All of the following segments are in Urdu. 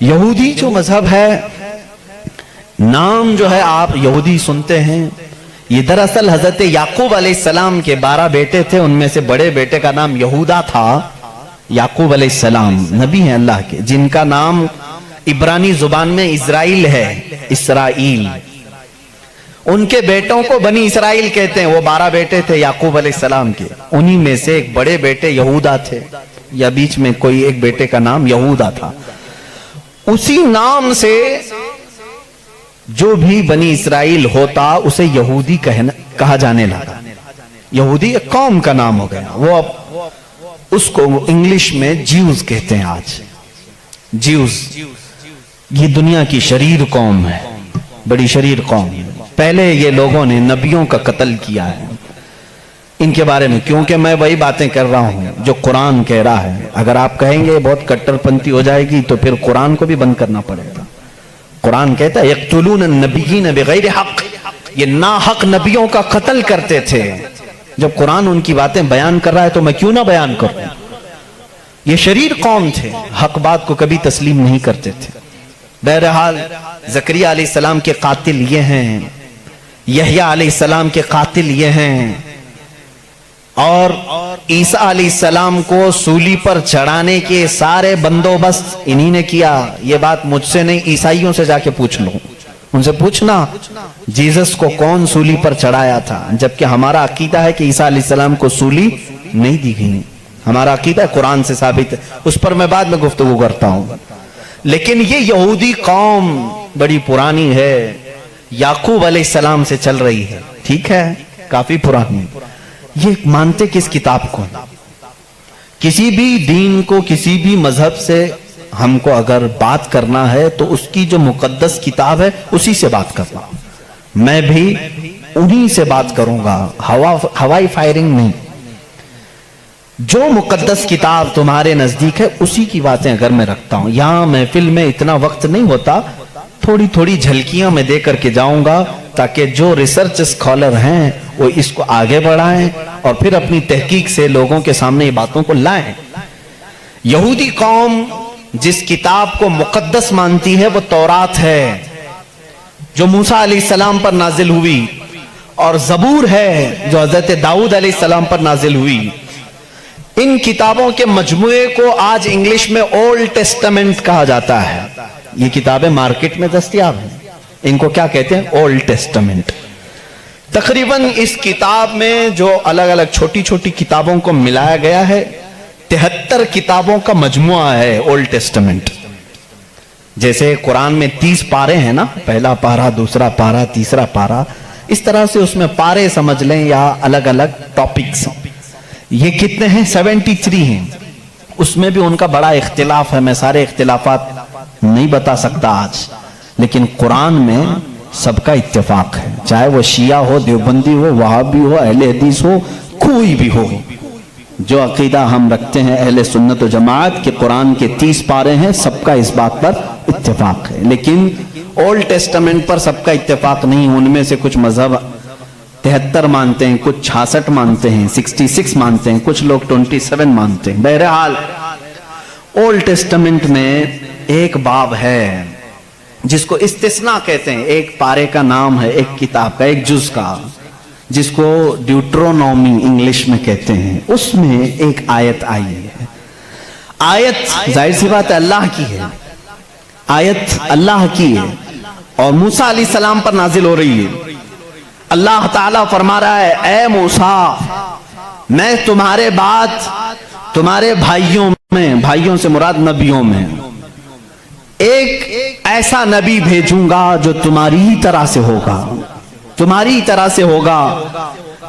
یہودی جو مذہب ہے، نام جو ہے آپ یہودی سنتے ہیں، یہ دراصل حضرت یعقوب علیہ السلام کے 12 بیٹے تھے، ان میں سے بڑے بیٹے کا نام یہودا تھا۔ یعقوب علیہ السلام نبی ہیں اللہ کے، جن کا نام عبرانی زبان میں اسرائیل ہے، اسرائیل۔ ان کے بیٹوں کو بنی اسرائیل کہتے ہیں۔ وہ 12 بیٹے تھے یعقوب علیہ السلام کے، انہی میں سے ایک بڑے بیٹے یہودا تھے، یا بیچ میں کوئی ایک بیٹے کا نام یہودا تھا۔ اسی نام سے جو بھی بنی اسرائیل ہوتا اسے یہودی کہا جانے لگا۔ یہودی ایک قوم کا نام ہو گیا، وہ اب اس کو انگلش میں جیوز کہتے ہیں آج۔ جیوز یہ دنیا کی شریر قوم ہے، بڑی شریر قوم ہے۔ پہلے یہ لوگوں نے نبیوں کا قتل کیا ہے۔ ان کے بارے میں کیونکہ میں وہی باتیں کر رہا ہوں جو قرآن کہہ رہا ہے۔ اگر آپ کہیں گے بہت کٹر پنتھی ہو جائے گی تو پھر قرآن کو بھی بند کرنا پڑے گا۔ قرآن کہتا ہے یقتلون النبیین بغیر حق، یہ ناحق نبیوں کا قتل کرتے تھے۔ جب قرآن ان کی باتیں بیان کر رہا ہے تو میں کیوں نہ بیان کروں؟ یہ شریر قوم تھے، حق بات کو کبھی تسلیم نہیں کرتے تھے۔ بہرحال زکریا علیہ السلام کے قاتل یہ ہیں، یحییٰ علیہ السلام کے قاتل یہ ہیں، اور عیسیٰ علیہ السلام کو سولی پر چڑھانے کے سارے بندوبست انہی نے کیا۔ یہ بات مجھ سے نہیں، عیسائیوں سے جا کے پوچھ لو، ان سے پوچھنا جیزس کو کون سولی پر چڑھایا تھا، جبکہ ہمارا عقیدہ ہے کہ عیسیٰ علیہ السلام کو سولی نہیں دی گئی۔ ہمارا عقیدہ ہے، قرآن سے ثابت ہے، اس پر میں بعد میں گفتگو کرتا ہوں۔ لیکن یہ یہودی قوم بڑی پرانی ہے، یعقوب علیہ السلام سے چل رہی ہے، ٹھیک ہے، کافی پرانی۔ یہ مانتے کس کتاب کو؟ کسی بھی دین کو، کسی بھی مذہب سے ہم کو اگر بات کرنا ہے تو اس کی جو مقدس کتاب ہے اسی سے بات کرنا۔ میں بھی انہی سے بات کروں گا، ہوائی فائرنگ نہیں۔ جو مقدس کتاب تمہارے نزدیک ہے اسی کی باتیں اگر میں رکھتا ہوں۔ یہاں محفل میں اتنا وقت نہیں ہوتا، تھوڑی تھوڑی جھلکیاں میں دے کر کے جاؤں گا تاکہ جو ریسرچ اسکالر ہیں وہ اس کو آگے بڑھائیں اور پھر اپنی تحقیق سے لوگوں کے سامنے یہ باتوں کو لائیں۔ یہودی قوم جس کتاب کو مقدس مانتی ہے وہ تورات ہے، جو موسیٰ علیہ السلام پر نازل ہوئی، اور زبور ہے جو حضرت داؤد علیہ السلام پر نازل ہوئی۔ ان کتابوں کے مجموعے کو آج انگلش میں اولڈ ٹیسٹمنٹ کہا جاتا ہے۔ یہ کتابیں مارکیٹ میں دستیاب ہیں، ان کو کیا کہتے ہیں؟ Old testament. تقریباً اس کتاب میں جو الگ الگ چھوٹی چھوٹی کتابوں کو ملایا گیا ہے 73 کتابوں کا مجموعہ ہے اولڈ ٹیسٹمنٹ۔ جیسے قرآن میں 30 پارے ہیں نا، پہلا پارہ، دوسرا پارہ، تیسرا پارہ، اس طرح سے اس میں پارے سمجھ لیں یا الگ الگ ٹاپکس۔ یہ کتنے ہیں؟ 73 ہیں۔ اس میں بھی ان کا بڑا اختلاف ہے، میں سارے اختلافات نہیں بتا سکتا آج، لیکن قرآن میں سب کا اتفاق ہے، چاہے وہ شیعہ ہو، دیوبندی ہو، وہابی ہو، اہل حدیث ہو، کوئی بھی ہو۔ جو عقیدہ ہم رکھتے ہیں اہل سنت و جماعت کہ قرآن کے 30 پارے ہیں، سب کا اس بات پر اتفاق ہے۔ لیکن اولڈ ٹیسٹمنٹ پر سب کا اتفاق نہیں، ان میں سے کچھ مذہب 73 مانتے ہیں، کچھ 66 مانتے ہیں، 66 مانتے ہیں، کچھ لوگ 27 مانتے ہیں۔ بہرحال اولڈ ٹیسٹمنٹ میں ایک باب ہے جس کو استثناء کہتے ہیں، ایک پارے کا نام ہے، ایک کتاب کا، ایک جز کا، جس کو ڈیوٹرونومی انگلش میں کہتے ہیں۔ اس میں ایک آیت آئی ہے۔ آیت ظاہر سی بات ہے اللہ کی ہے، آیت اللہ کی ہے اور موسیٰ علیہ السلام پر نازل ہو رہی ہے۔ اللہ تعالیٰ فرما رہا ہے، اے موسیٰ، میں تمہارے بعد تمہارے بھائیوں میں، بھائیوں سے مراد نبیوں میں، ایک ایسا نبی بھیجوں گا جو تمہاری ہی طرح سے ہوگا، تمہاری طرح سے ہوگا،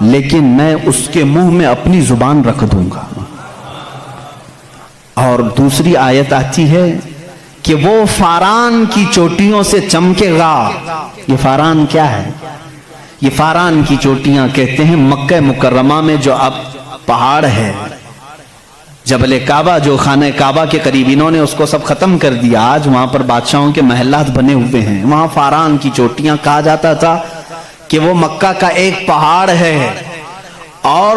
لیکن میں اس کے منہ میں اپنی زبان رکھ دوں گا۔ اور دوسری آیت آتی ہے کہ وہ فاران کی چوٹیوں سے چمکے گا۔ یہ فاران کیا ہے؟ یہ فاران کی چوٹیاں کہتے ہیں مکہ مکرمہ میں جو اب پہاڑ ہے، جبل کعبہ، جو خانہ کعبہ کے قریب، انہوں نے اس کو سب ختم کر دیا، آج وہاں پر بادشاہوں کے محلات بنے ہوئے ہیں۔ وہاں فاران کی چوٹیاں کہا جاتا تھا کہ وہ مکہ کا ایک پہاڑ ہے، اور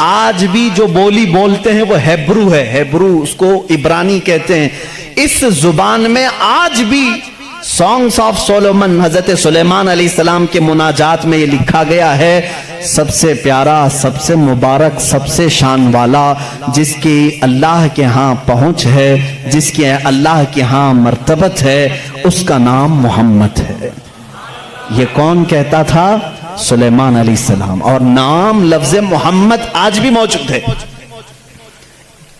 آج بھی جو بولی بولتے ہیں وہ ہیبرو ہے، ہیبرو اس کو عبرانی کہتے ہیں. اس زبان میں آج بھی سانگس آف سولومن حضرت سلیمان علیہ السلام کے مناجات میں یہ لکھا گیا ہے، سب سے پیارا، سب سے مبارک، سب سے شان والا، جس کی اللہ کے ہاں پہنچ ہے، جس کی اللہ کے ہاں مرتبت ہے، اس کا نام محمد ہے. یہ کون کہتا تھا؟ سلیمان علیہ السلام. اور نام لفظ محمد آج بھی موجود ہے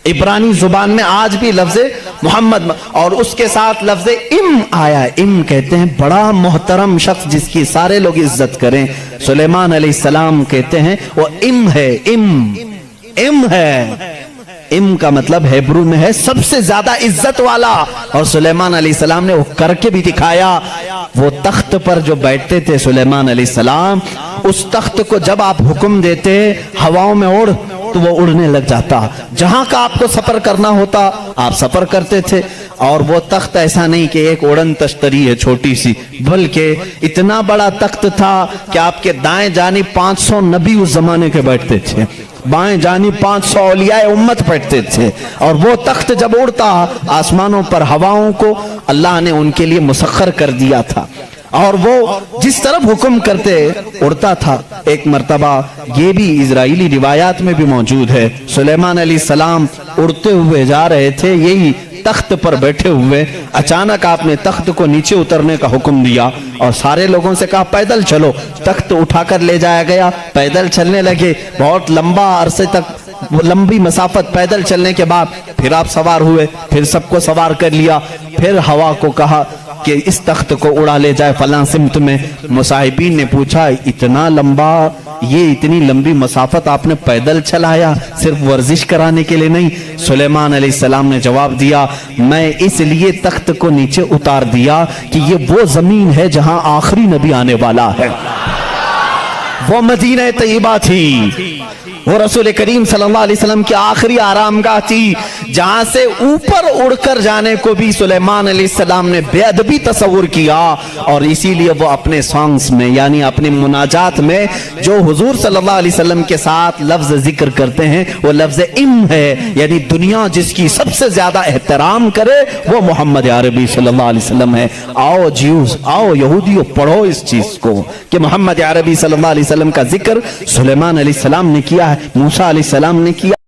عبرانی زبان میں، آج بھی لفظ محمد، اور اس کے ساتھ لفظ ام آیا. ام کہتے ہیں بڑا محترم شخص جس کی سارے لوگ عزت کریں. سلیمان علیہ السلام کہتے ہیں وہ ام ہے، ام ہے. ام کا مطلب ہیبرو میں ہے سب سے زیادہ عزت والا. اور سلیمان علیہ السلام نے وہ کر کے بھی دکھایا. وہ تخت پر جو بیٹھتے تھے سلیمان علیہ السلام، اس تخت کو جب آپ حکم دیتے ہواؤں میں اڑ تو وہ اڑنے لگ جاتا. جہاں کا آپ کو سفر کرنا ہوتا آپ سفر کرتے تھے. اور وہ تخت ایسا نہیں کہ ایک اڑن تشتری ہے چھوٹی سی، بلکہ اتنا بڑا تخت تھا کہ آپ کے دائیں جانب 500 نبی اس زمانے کے بیٹھتے تھے، بائیں جانب 500 اولیاء امت بیٹھتے تھے. اور وہ تخت جب اڑتا آسمانوں پر ہواؤں کو اللہ نے ان کے لیے مسخر کر دیا تھا، اور وہ جس طرف حکم کرتے اڑتا تھا. ایک مرتبہ یہ بھی اسرائیلی روایات میں بھی موجود ہے، سلیمان علیہ السلام اڑتے ہوئے جا رہے تھے یہی تخت پر بیٹھے ہوئے، اچانک آپ نے تخت کو نیچے اترنے کا حکم دیا اور سارے لوگوں سے کہا پیدل چلو. تخت اٹھا کر لے جایا گیا، پیدل چلنے لگے. بہت لمبا عرصے تک، لمبی مسافت پیدل چلنے کے بعد پھر آپ سوار ہوئے، پھر سب کو سوار کر لیا. پھر ہوا کو کہا کہ اس تخت کو اڑا لے جائے فلاں سمت میں. مصاحبین نے پوچھا اتنا لمبا، یہ اتنی لمبی مسافت آپ نے پیدل چلایا، صرف ورزش کرانے کے لیے نہیں؟ سلیمان علیہ السلام نے جواب دیا میں اس لیے تخت کو نیچے اتار دیا کہ یہ وہ زمین ہے جہاں آخری نبی آنے والا ہے. وہ مدینہ طیبہ تھی، وہ رسول کریم صلی اللہ علیہ وسلم کی آخری آرام گاہ تھی، جہاں سے اوپر اڑ کر جانے کو بھی سلیمان علیہ السلام نے بے ادبی تصور کیا. اور اسی لیے وہ اپنے سانگز میں یعنی اپنے مناجات میں جو حضور صلی اللہ علیہ وسلم کے ساتھ لفظ ذکر کرتے ہیں وہ لفظ ام ہے. یعنی دنیا جس کی سب سے زیادہ احترام کرے وہ محمد عربی صلی اللہ علیہ وسلم ہے. آؤ جیوز، آؤ یہودیوں، پڑھو اس چیز کو کہ محمد عربی صلی اللہ علیہ وسلم کا ذکر سلیمان علیہ السلام نے کیا ہے، موسیٰ علیہ السلام نے کیا.